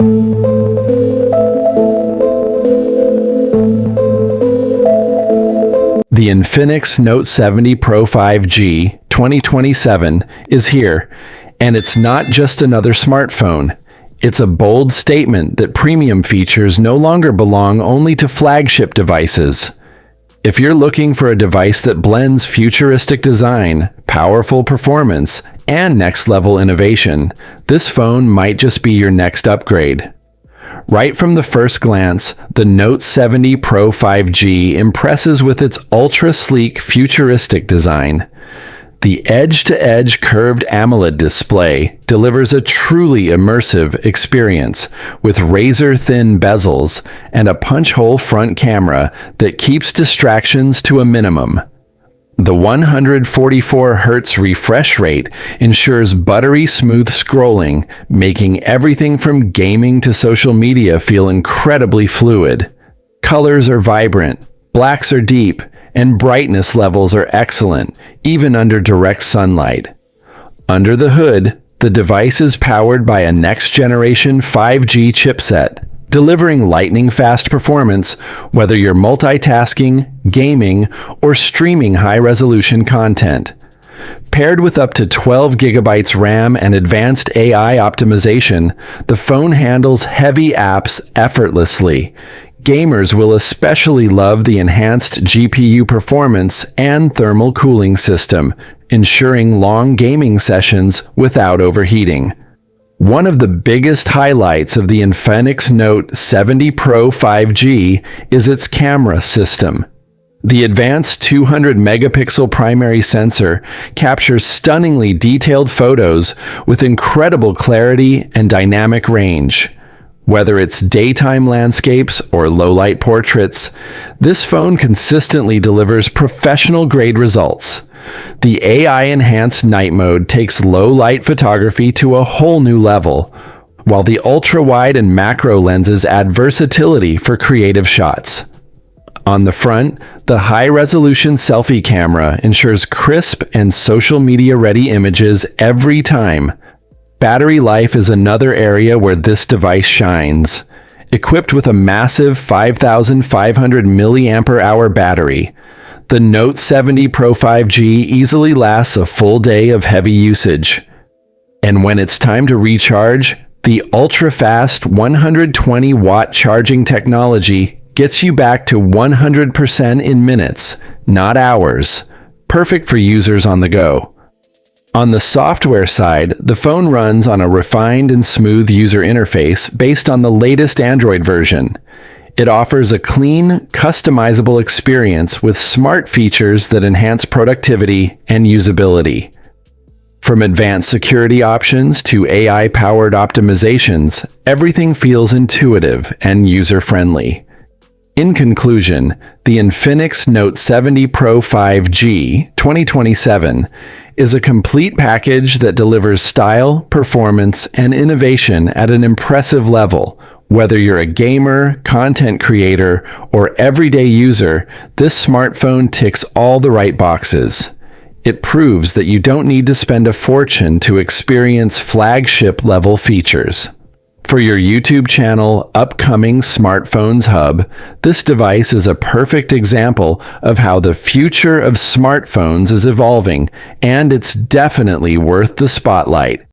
The Infinix Note 70 Pro 5G 2027 is here, and it's not just another smartphone. It's a bold statement that premium features no longer belong only to flagship devices. If you're looking for a device that blends futuristic design, powerful performance, and next-level innovation, this phone might just be your next upgrade. Right from the first glance, the Note 70 Pro 5G impresses with its ultra-sleek, futuristic design. The edge-to-edge curved AMOLED display delivers a truly immersive experience with razor-thin bezels and a punch-hole front camera that keeps distractions to a minimum. The 144 Hz refresh rate ensures buttery smooth scrolling, making everything from gaming to social media feel incredibly fluid. Colors are vibrant, blacks are deep, and brightness levels are excellent, even under direct sunlight. Under the hood, the device is powered by a next-generation 5G chipset, delivering lightning-fast performance whether you're multitasking, gaming, or streaming high-resolution content. Paired with up to 12 GB RAM and advanced AI optimization, the phone handles heavy apps effortlessly. Gamers will especially love the enhanced GPU performance and thermal cooling system, ensuring long gaming sessions without overheating. One of the biggest highlights of the Infinix Note 70 Pro 5G is its camera system. The advanced 200-megapixel primary sensor captures stunningly detailed photos with incredible clarity and dynamic range. Whether it's daytime landscapes or low-light portraits, this phone consistently delivers professional-grade results. The AI-enhanced night mode takes low-light photography to a whole new level, while the ultra-wide and macro lenses add versatility for creative shots. On the front, the high-resolution selfie camera ensures crisp and social media-ready images every time. Battery life is another area where this device shines. Equipped with a massive 5,500 mAh battery, the Note 70 Pro 5G easily lasts a full day of heavy usage. And when it's time to recharge, the ultra-fast 120-watt charging technology gets you back to 100% in minutes, not hours. Perfect for users on the go. On the software side, the phone runs on a refined and smooth user interface based on the latest Android version. It offers a clean, customizable experience with smart features that enhance productivity and usability. From advanced security options to AI-powered optimizations, everything feels intuitive and user-friendly. In conclusion, the Infinix Note 70 Pro 5G 2027 is a complete package that delivers style, performance, and innovation at an impressive level. Whether you're a gamer, content creator, or everyday user, this smartphone ticks all the right boxes. It proves that you don't need to spend a fortune to experience flagship-level features. For your YouTube channel, Upcoming Smartphones Hub, this device is a perfect example of how the future of smartphones is evolving, and it's definitely worth the spotlight.